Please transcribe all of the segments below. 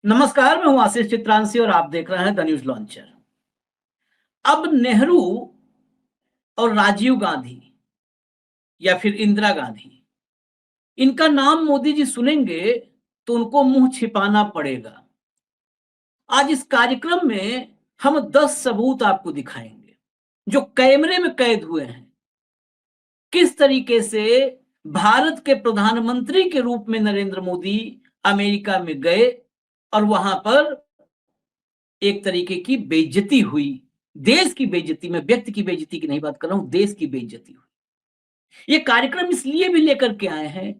नमस्कार, मैं हूं आशीष चित्रांशी और आप देख रहे हैं द न्यूज लॉन्चर। अब नेहरू और राजीव गांधी या फिर इंदिरा गांधी, इनका नाम मोदी जी सुनेंगे तो उनको मुंह छिपाना पड़ेगा। आज इस कार्यक्रम में हम 10 सबूत आपको दिखाएंगे जो कैमरे में कैद हुए हैं। किस तरीके से भारत के प्रधानमंत्री के रूप में नरेंद्र मोदी अमेरिका में गए और वहां पर एक तरीके की बेइज्जती हुई। देश की बेइज्जती, मैं व्यक्ति की बेइज्जती की नहीं बात कर रहा हूं, देश की बेइज्जती हुई। ये कार्यक्रम इसलिए भी लेकर के आए हैं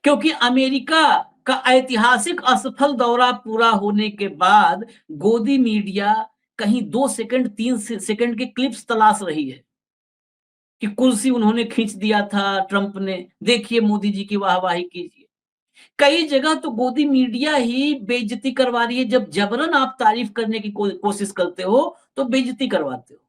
क्योंकि अमेरिका का ऐतिहासिक असफल दौरा पूरा होने के बाद गोदी मीडिया कहीं 2 सेकंड 3 सेकंड के क्लिप्स तलाश रही है कि कुर्सी उन्होंने खींच दिया था ट्रंप ने, देखिए मोदी जी की वाहवाही कीजिए। कई जगह तो गोदी मीडिया ही बेइज्जती करवा रही है। जब जबरन आप तारीफ करने की कोशिश करते हो तो बेइज्जती करवाते हो।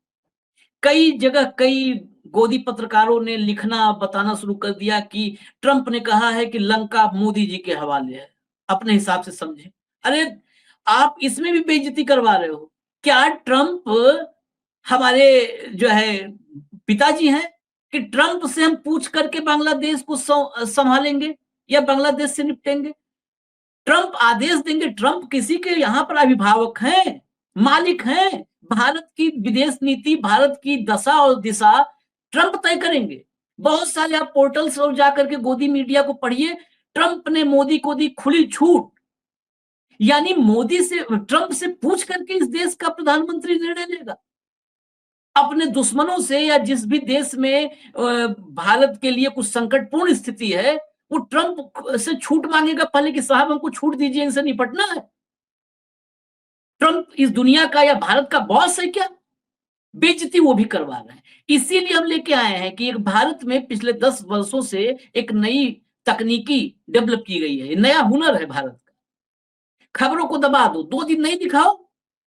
कई जगह कई गोदी पत्रकारों ने लिखना बताना शुरू कर दिया कि ट्रंप ने कहा है कि लंका मोदी जी के हवाले है, अपने हिसाब से समझे। अरे आप इसमें भी बेइज्जती करवा रहे हो। क्या ट्रंप हमारे जो है पिताजी हैं कि ट्रंप से हम पूछ करके बांग्लादेश को संभालेंगे या बांग्लादेश से निपटेंगे? ट्रंप आदेश देंगे? ट्रंप किसी के यहाँ पर अभिभावक हैं, मालिक हैं। भारत की विदेश नीति, भारत की दशा और दिशा ट्रंप तय करेंगे। बहुत सारे आप पोर्टल्स और जाकर के गोदी मीडिया को पढ़िए, ट्रंप ने मोदी को दी खुली छूट। यानी मोदी से, ट्रंप से पूछ करके इस देश का प्रधानमंत्री निर्णय लेगा। अपने दुश्मनों से या जिस भी देश में भारत के लिए कुछ संकटपूर्ण स्थिति है, वो ट्रंप से छूट मांगेगा पहले कि साहब हमको छूट दीजिए, इनसे निपटना है। ट्रंप इस दुनिया का या भारत का बॉस है क्या? बेइज्जती वो भी करवा रहे हैं। इसीलिए हम लेके आए हैं कि एक भारत में पिछले 10 वर्षों से एक नई तकनीकी डेवलप की गई है, नया हुनर है भारत का। खबरों को दबा दो, 2 दिन नहीं दिखाओ,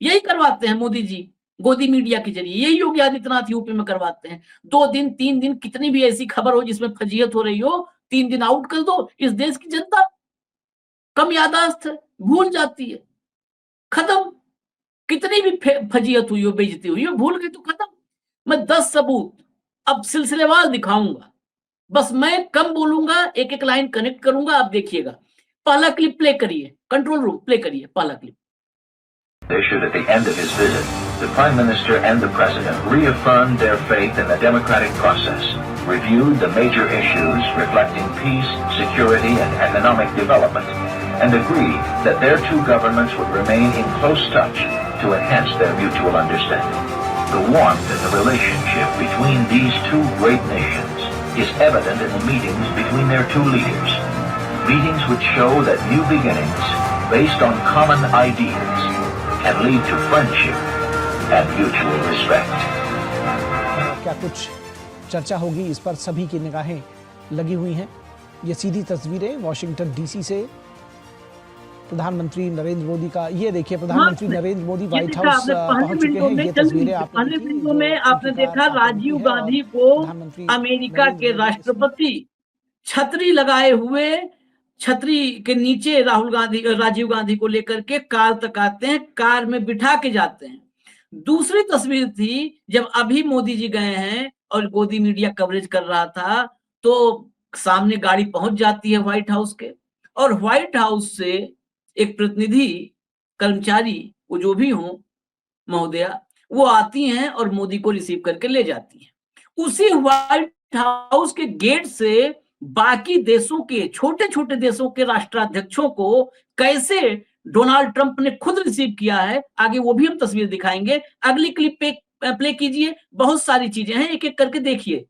यही करवाते हैं मोदी जी गोदी मीडिया के जरिए। यही योगी आदित्यनाथ यूपी में करवाते हैं। 2 दिन 3 दिन, कितनी भी ऐसी खबर हो जिसमें फजीयत हो रही हो, 3 दिन आउट कर दो। इस देश की जनता कम यादाश्त है, भूल जाती है, खत्म। कितनी भी फजीयत हुई हो, बेइज्जती हुई हो, भूल गई तो खत्म। मैं 10 सबूत अब सिलसिलेवार दिखाऊंगा। बस मैं कम बोलूंगा, एक एक लाइन कनेक्ट करूंगा, आप देखिएगा। पहला क्लिप प्ले करिए, कंट्रोल रूम प्ले करिए पहला clip. Issued at the end of his visit, the Prime Minister and the President reaffirmed their faith in the democratic process, reviewed the major issues reflecting peace, security, and economic development, and agreed that their two governments would remain in close touch to enhance their mutual understanding. The warmth in the relationship between these two great nations is evident in the meetings between their two leaders, meetings which show that new beginnings, based on common ideals, can lead to friendship and mutual respect. क्या कुछ चर्चा होगी, इस पर सभी की निगाहें लगी हुई हैं। ये सीधी तस्वीरें वाशिंगटन डीसी से प्रधानमंत्री नरेंद्र मोदी का। ये देखिए, प्रधानमंत्री नरेंद्र मोदी व्हाइट हाउस पहुंच चुके हैं। ये तस्वीरें पहले वीडियो में आपने देखा राजीव गांधी को अमेरिका के राष्ट्रपति छतरी लगाए हुए, छतरी के नीचे राजीव गांधी को लेकर के कार तक आते हैं, कार में बिठा के जाते हैं। दूसरी तस्वीर थी जब अभी मोदी जी गए हैं और गोदी मीडिया कवरेज कर रहा था, तो सामने गाड़ी पहुंच जाती है व्हाइट हाउस के, और व्हाइट हाउस से एक प्रतिनिधि, कर्मचारी, वो जो भी हो महोदया, वो आती हैं और मोदी को रिसीव करके ले जाती हैं। उसी व्हाइट हाउस के गेट से बाकी देशों के, छोटे छोटे देशों के राष्ट्राध्यक्षों को कैसे डोनाल्ड ट्रंप ने खुद रिसीव किया है, आगे वो भी हम तस्वीर दिखाएंगे। अगली क्लिप पे प्ले कीजिए। बहुत सारी चीजें हैं, एक एक करके देखिए।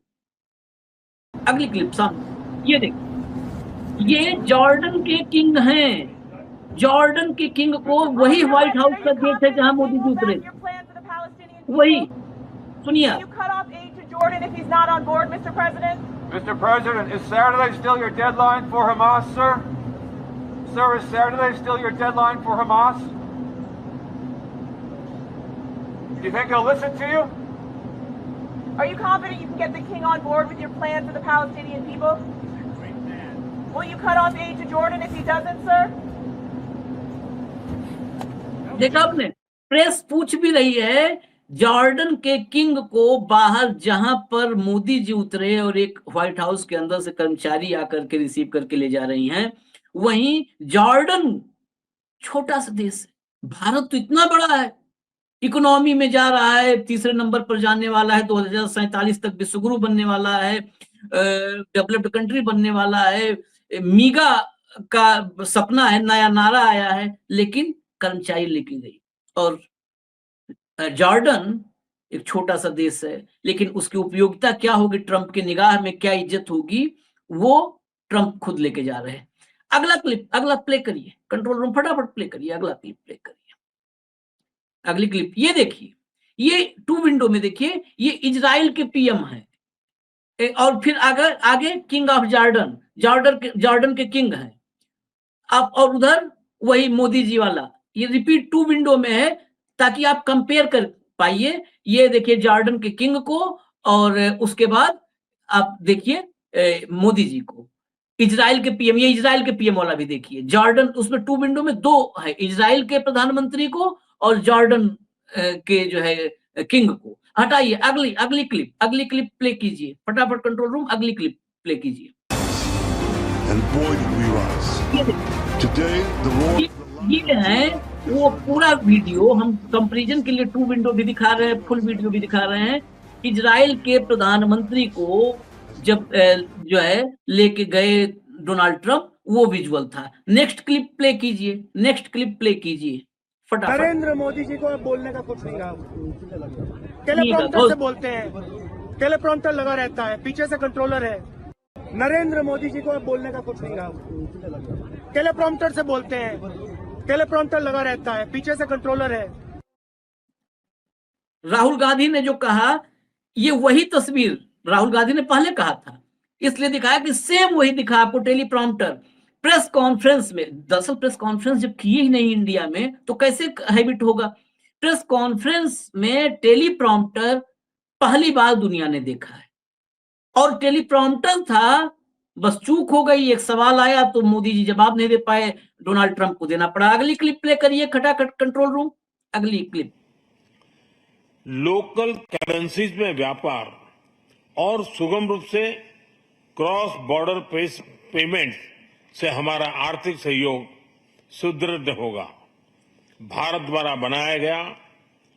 अगली क्लिप सामने, ये देखिए, ये जॉर्डन के किंग हैं। जॉर्डन के किंग को वही व्हाइट हाउस का गेट है जहां मोदी जी उतरे, वही सुनिए। Mr. President, is Saturday still your deadline for Hamas, sir? Sir, is Saturday still your deadline for Hamas? Do you think he'll listen to you? Are you confident you can get the king on board with your plan for the Palestinian people? Will you cut off aid to Jordan if he doesn't, sir? देखा आपने, press पूछ भी रही है Jordan के king को बाहर, जहां पर मोदी जी उतरे और एक व्हाइट हाउस के अंदर से कर्मचारी आकर के रिसीव करके ले जा रही हैं, वहीं जॉर्डन छोटा सा देश है, भारत तो इतना बड़ा है, इकोनॉमी में जा रहा है, तीसरे नंबर पर जाने वाला है, 2047 तक विश्वगुरु बनने वाला है, डेवलप्ड कंट्री बनने वाला है, मीगा का सपना है, नया नारा आया है, लेकिन कर्मचारी लेके गई। और जॉर्डन एक छोटा सा देश है, लेकिन उसकी उपयोगिता क्या होगी, ट्रंप की निगाह में क्या इज्जत होगी, वो ट्रंप खुद लेके जा रहे हैं। अगला क्लिप, अगला प्ले करिए, कंट्रोल रूम फटाफट प्ले करिए, अगला क्लिप प्ले करिए, अगली क्लिप ये देखिए, ये 2 विंडो में देखिए, ये इजराइल के पीएम है, और फिर आगे किंग ऑफ जॉर्डन, जॉर्डन के किंग हैं आप, और उधर वही मोदी जी वाला, ये रिपीट 2 विंडो में है ताकि आप कंपेयर कर पाइए। ये देखिए जॉर्डन के किंग को, और उसके बाद आप देखिए मोदी जी को, इजराइल के पीएम, ये इजराइल के पीएम वाला भी देखिए, जॉर्डन उसमें 2 विंडो में 2 है, इजराइल के प्रधानमंत्री को और जॉर्डन के जो है किंग को। हटाइए, अगली क्लिप प्ले कीजिए फटाफट, कंट्रोल रूम अगली क्लिप प्ले कीजिए। And boy did we rise. Today the roar ये है वो पूरा वीडियो, हम कंपैरिजन के लिए 2 विंडो भी दिखा रहे हैं, फुल वीडियो भी दिखा रहे हैं। इजराइल के प्रधानमंत्री को जब जो है लेके गए डोनाल्ड ट्रंप, वो विजुअल था। नेक्स्ट क्लिप प्ले कीजिए फटाफट। नरेंद्र मोदी जी को अब बोलने का कुछ नहीं रहा, टेलीप्रॉम्प्टर से बोलते हैं, टेलीप्रॉम्प्टर लगा रहता है, पीछे से कंट्रोलर है। नरेंद्र मोदी जी को अब बोलने का कुछ नहीं रहा, टेलीप्रॉम्प्टर से बोलते हैं, टेलीप्रॉम्प्टर लगा रहता है, पीछे से कंट्रोलर है। राहुल गांधी ने जो कहा, ये वही तस्वीर राहुल गांधी ने पहले कहा था, इसलिए दिखाया कि सेम वही दिखा आपको, टेलीप्रॉम्प्टर। प्रेस कॉन्फ्रेंस में, दरअसल प्रेस कॉन्फ्रेंस जब किए ही नहीं इंडिया में तो कैसे हैबिट होगा। प्रेस कॉन्फ्रेंस में टेलीप्रॉम्प्टर पहली बार दुनिया ने देखा है, और टेलीप्रॉम्प्टर था, बस चूक हो गई, एक सवाल आया तो मोदी जी जवाब नहीं दे पाए, डोनाल्ड ट्रंप को देना पड़ा। अगली क्लिप प्ले करिए खटाखट, कंट्रोल रूम अगली क्लिप। लोकल करेंसीज में व्यापार और सुगम रूप से क्रॉस बॉर्डर पेमेंट से हमारा आर्थिक सहयोग सुदृढ़ होगा। भारत द्वारा बनाया गया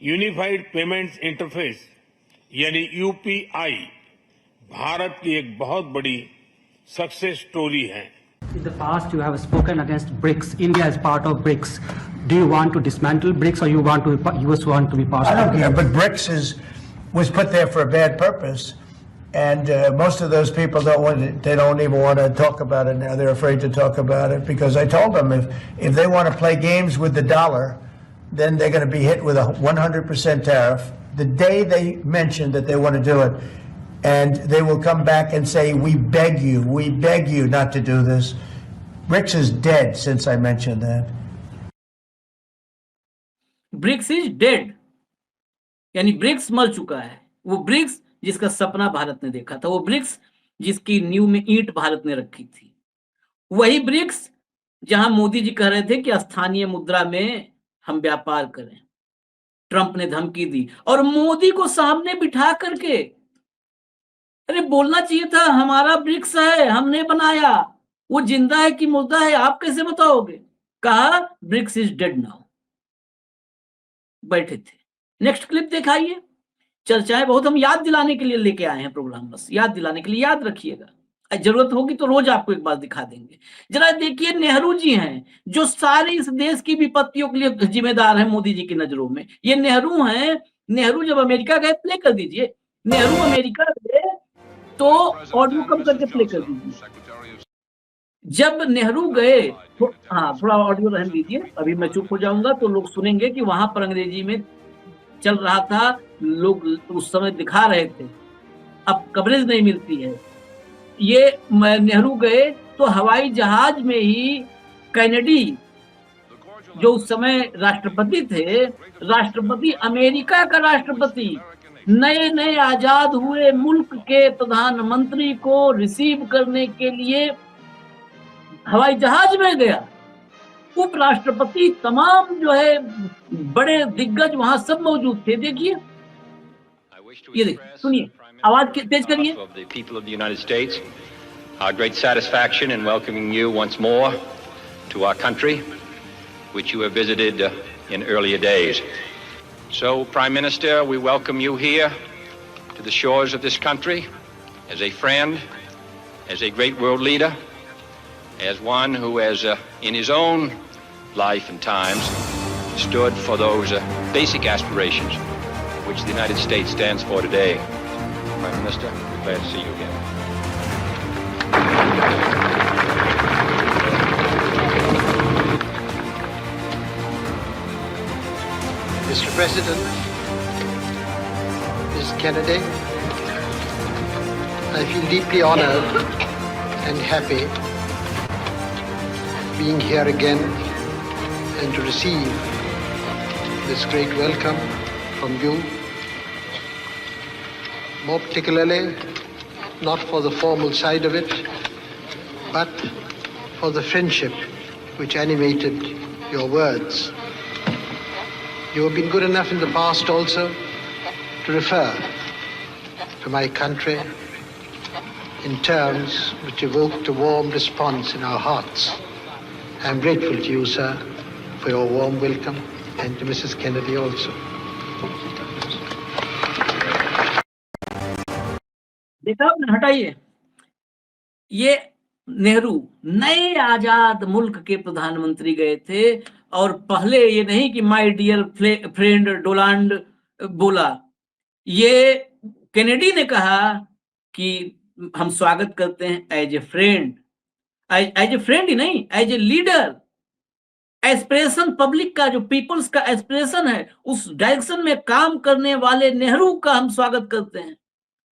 यूनिफाइड पेमेंट्स इंटरफेस यानी यूपीआई भारत की एक बहुत बड़ी सक्सेस स्टोरी है। In the past, you have spoken against BRICS. India is part of BRICS. Do you want to dismantle BRICS, or US want to be part of it? I don't care, but BRICS was put there for a bad purpose, and most of those people they don't even want to talk about it now. They're afraid to talk about it because I told them if they want to play games with the dollar, then they're going to be hit with a 100% tariff the day they mention that they want to do it. And they will come back and say, we beg you not to do this. BRICS is dead since I mentioned that. BRICS is dead, यानी BRICS मर चुका है। वो BRICS जिसका सपना भारत ने देखा था, वो ब्रिक्स जिसकी नींव में ईंट भारत ने रखी थी, वही ब्रिक्स जहां मोदी जी कह रहे थे कि स्थानीय मुद्रा में हम व्यापार करें। ट्रंप ने धमकी दी और मोदी को सामने बिठा करके, अरे बोलना चाहिए था हमारा ब्रिक्स है, हमने बनाया, वो जिंदा है कि मुर्दा है आप कैसे बताओगे। कहा ब्रिक्स इज डेड नाउ, बैठे थे। नेक्स्ट क्लिप दिखाइए। चर्चाएं बहुत हम याद दिलाने के लिए लेके आए हैं प्रोग्राम, बस याद दिलाने के लिए, याद रखिएगा, जरूरत होगी तो रोज आपको एक बार दिखा देंगे। जरा देखिए, नेहरू जी हैं जो सारे इस देश की विपत्तियों के लिए जिम्मेदार हैं मोदी जी की नजरों में। ये नेहरू हैं। नेहरू जब अमेरिका गए, प्ले कर दीजिए, नेहरू अमेरिका गए तो ऑडियो कम करके प्ले कर दीजिए। जब नेहरू गए, हाँ थोड़ा ऑडियो रहने दीजिए, अभी मैं चुप हो जाऊंगा तो लोग सुनेंगे कि वहां पर अंग्रेजी में चल रहा था, लोग उस समय दिखा रहे थे, अब कवरेज नहीं मिलती है। ये नेहरू गए तो हवाई जहाज में ही कैनेडी जो उस समय राष्ट्रपति थे, राष्ट्रपति अमेरिका का राष्ट्रपति, नए नए आजाद हुए मुल्क के प्रधानमंत्री को रिसीव करने के लिए हवाई जहाज में गया उपराष्ट्रपति, तमाम जो है बड़े दिग्गज वहां सब मौजूद थे। देखिए, ये देखिए, सुनिए, आवाज तेज करिए। Of the people of the United States, our great satisfaction in welcoming you once more to our country, which you have visited in earlier days. So, Prime Minister, we welcome you here to the shores of this country as a friend, as a great world leader, as one who has, in his own life and times, stood for those basic aspirations which the United States stands for today. Prime Minister, we're glad to see you again. Mr. President, Ms. Kennedy, I feel deeply honored and happy being here again and to receive this great welcome from you, more particularly not for the formal side of it, but for the friendship which animated your words. You have been good enough in the past also to refer to my country in terms which evoked a warm response in our hearts. I am grateful to you, sir, for your warm welcome, and to Mrs. Kennedy also. देखा आपने, हटाइए। ये नेहरू नए आजाद मुल्क के प्रधानमंत्री गए थे, और पहले ये नहीं कि माय डियर फ्रेंड डोनाल्ड बोला, ये केनेडी ने कहा कि हम स्वागत करते हैं as a friend, as a friend ही नहीं, as a leader. Aspiration, public का जो पीपल्स का एस्पिरेशन है, उस डायरेक्शन में काम करने वाले नेहरू का हम स्वागत करते हैं,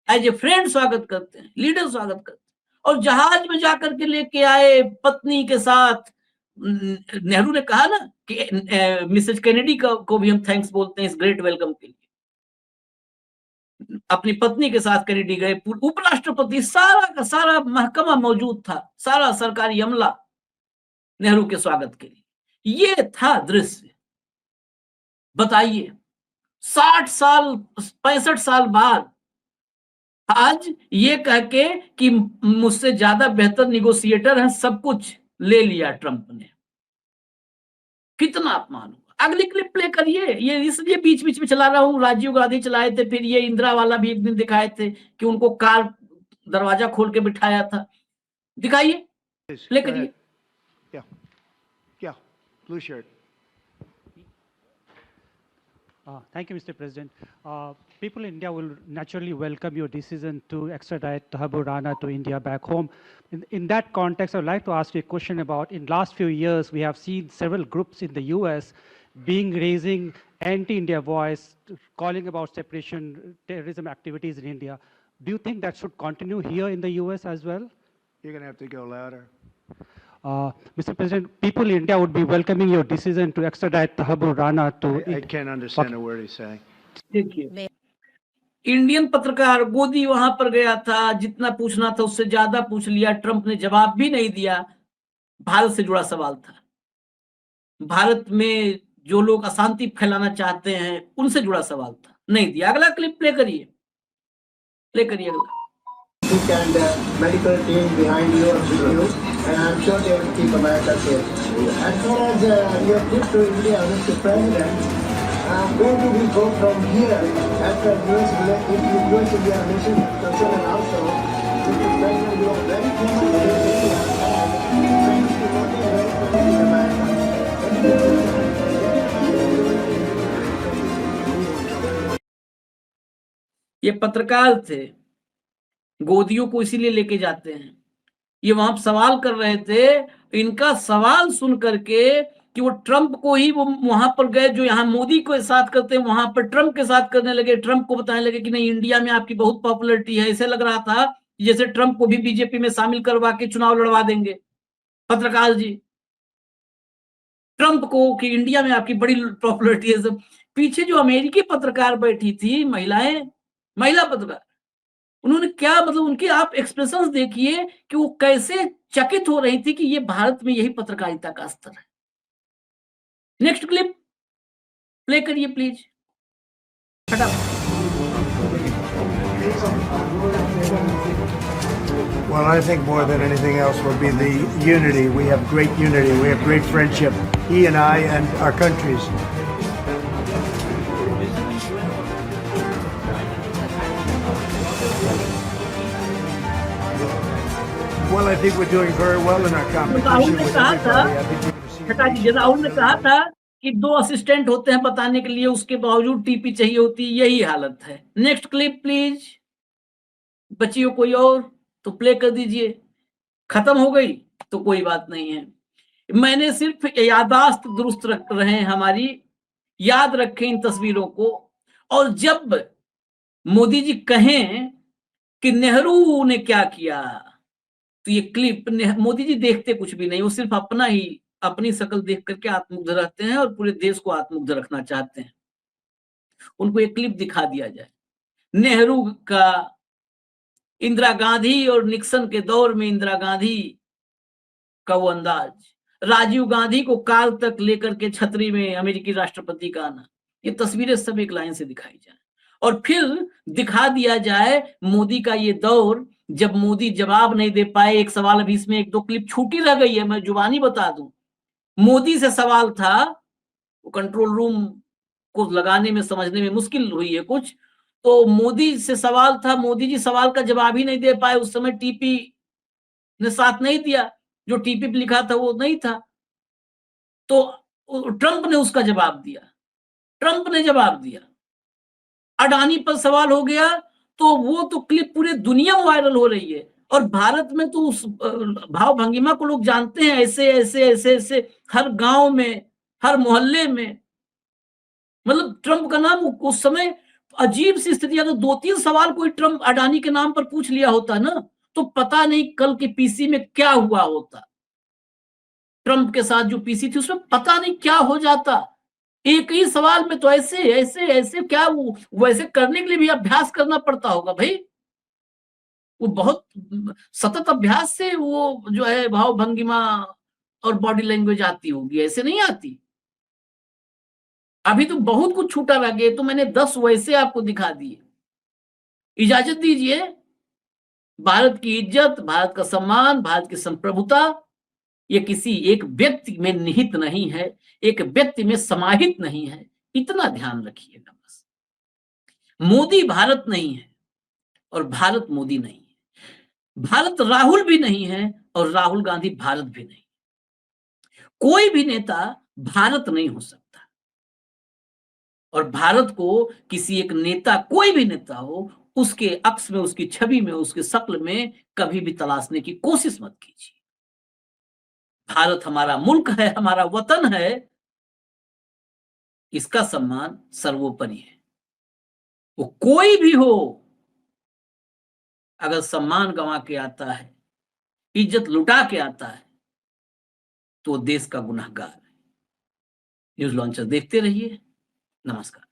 एज ए फ्रेंड स्वागत करते हैं, लीडर स्वागत करते हैं। और जहाज में जाकर के लेके आए पत्नी के साथ। नेहरू ने कहा ना कि मिसेज केनेडी को भी हम थैंक्स बोलते हैं इस ग्रेट वेलकम के लिए। अपनी पत्नी के साथ केनेडी गए, उपराष्ट्रपति, सारा का सारा महकमा मौजूद था, सारा सरकारी अमला नेहरू के स्वागत के लिए। ये था दृश्य। बताइए, 60 साल 65 साल बाद आज ये कह के कि मुझसे ज्यादा बेहतर निगोशिएटर हैं, सब कुछ ले लिया ट्रंप ने। कितना अपमान हुआ। अगली क्लिप प्ले करिए। ये इसलिए बीच बीच में चला रहा हूं, राजीव गांधी चलाए थे, फिर ये इंदिरा वाला भी एक दिन दिखाए थे कि उनको कार दरवाजा खोल के बिठाया था। दिखाइए, प्ले करिए। Blue shirt. Thank you, Mr. President. People in India will naturally welcome your decision to extradite Thakur Rana to India back home. In that context, I would like to ask you a question about, in last few years, we have seen several groups in the US raising anti-India voice, calling about separation, terrorism activities in India. Do you think that should continue here in the US as well? You're going to have to go louder. Mr. President, people in India would be welcoming your decision to extradite Thakur Rana to I can't understand a word he's saying. देखिए, Indian पत्रकार गोदी वहां पर गया था, जितना पूछना था उससे ज्यादा पूछ लिया, ट्रंप ने जवाब भी नहीं दिया। भारत से जुड़ा सवाल था, भारत में जो लोग अशांति फैलाना चाहते हैं उनसे जुड़ा सवाल था, नहीं दिया। अगला क्लिप प्ले करिए, प्ले करिए अगला। And medical team behind you and with you, and I'm sure they will keep America safe. As far as your trip to India, Mr. President, where do we go from here after US-India mission concern, and also, Mr. President, you are very close to India and trying to promote America. ये पत्रकार थे, गोदियों को इसीलिए लेके जाते हैं। ये वहां सवाल कर रहे थे, इनका सवाल सुन करके कि वो ट्रंप को ही वो वहां पर गए, जो यहाँ मोदी के साथ करते हैं वहां पर ट्रंप के साथ करने लगे। ट्रंप को बताने लगे कि नहीं, इंडिया में आपकी बहुत पॉपुलैरिटी है। ऐसे लग रहा था जैसे ट्रंप को भी बीजेपी में शामिल करवा के चुनाव लड़वा देंगे पत्रकार जी, ट्रंप को, कि इंडिया में आपकी बड़ी पॉपुलैरिटी है। सब पीछे जो अमेरिकी पत्रकार बैठी थी, महिला पत्रकार, उन्होंने क्या मतलब, उनके आप एक्सप्रेशंस देखिए कि वो कैसे चकित हो रही थी कि ये भारत में यही पत्रकारिता का स्तर है। नेक्स्ट क्लिप प्ले करिए प्लीज, फटाफट। Well, I think more than anything else will be the unity. We have great unity. We have great friendship. He and I and our countries. Well, I think we're doing very well in our competition with everybody. I think we're going to see. Rahul ने कहा था कि 2 assistant होते हैं बताने के लिए, उसके बावजूद टीपी चाहिए होती, यही हालत है। नेक्स्ट क्लिप प्लीज, बची हो कोई और तो प्ले कर दीजिए। खत्म हो गई तो कोई बात नहीं है, मैंने सिर्फ याददाश्त दुरुस्त रख रहे हैं हमारी, याद रखें इन तस्वीरों को। और जब मोदी जी कहें कि नेहरू ने क्या किया, तो ये क्लिप मोदी जी देखते कुछ भी नहीं, वो सिर्फ अपना ही, अपनी शक्ल देख करके आत्ममुग्ध रहते हैं और पूरे देश को आत्ममुग्ध रखना चाहते हैं। उनको एक क्लिप दिखा दिया जाए, नेहरू का इंदिरा गांधी और निक्सन के दौर में इंदिरा गांधी का वो अंदाज, राजीव गांधी को कार तक लेकर के छतरी में अमेरिकी राष्ट्रपति का आना, ये तस्वीरें सब एक लाइन से दिखाई जाए। और फिर दिखा दिया जाए मोदी का ये दौर, जब मोदी जवाब नहीं दे पाए। एक सवाल अभी इसमें 1-2 क्लिप छूटी रह गई है, मैं जुबानी बता दूं। मोदी से सवाल था, वो कंट्रोल रूम को लगाने में समझने में मुश्किल हुई है कुछ, तो मोदी से सवाल था, मोदी जी सवाल का जवाब ही नहीं दे पाए। उस समय टीपी ने साथ नहीं दिया, जो टीपी पे लिखा था वो नहीं था, तो ट्रंप ने उसका जवाब दिया, ट्रंप ने जवाब दिया। अडानी पर सवाल हो गया तो वो तो क्लिप पूरे दुनिया में वायरल हो रही है, और भारत में तो उस भाव भंगिमा को लोग जानते हैं, ऐसे ऐसे ऐसे ऐसे हर गांव में, हर मोहल्ले में, मतलब ट्रंप का नाम उस समय अजीब सी स्थिति। अगर 2-3 सवाल कोई ट्रंप अडानी के नाम पर पूछ लिया होता ना, तो पता नहीं कल के पीसी में क्या हुआ होता। ट्रंप के साथ जो पीसी थी उसमें पता नहीं क्या हो जाता। एक ही सवाल में तो ऐसे ऐसे ऐसे, क्या वो वैसे करने के लिए भी अभ्यास करना पड़ता होगा भाई, वो बहुत सतत अभ्यास से वो जो है भाव भंगिमा और बॉडी लैंग्वेज आती होगी, ऐसे नहीं आती। अभी तो बहुत कुछ छूटा रह गया, तो मैंने 10 वैसे आपको दिखा दिए। इजाजत दीजिए, भारत की इज्जत, भारत का सम्मान, भारत की संप्रभुता, ये किसी एक व्यक्ति में निहित नहीं है, एक व्यक्ति में समाहित नहीं है, इतना ध्यान रखिएगा बस। मोदी भारत नहीं है और भारत मोदी नहीं है, भारत राहुल भी नहीं है और राहुल गांधी भारत भी नहीं। कोई भी नेता भारत नहीं हो सकता, और भारत को किसी एक नेता, कोई भी नेता हो, उसके अक्स में, उसकी छवि में, उसके शक्ल में कभी भी तलाशने की कोशिश मत कीजिए। भारत हमारा मुल्क है, हमारा वतन है, इसका सम्मान सर्वोपरि है। वो कोई भी हो, अगर सम्मान गंवा के आता है, इज्जत लुटा के आता है, तो देश का गुनहगार है। न्यूज लॉन्चर देखते रहिए। नमस्कार।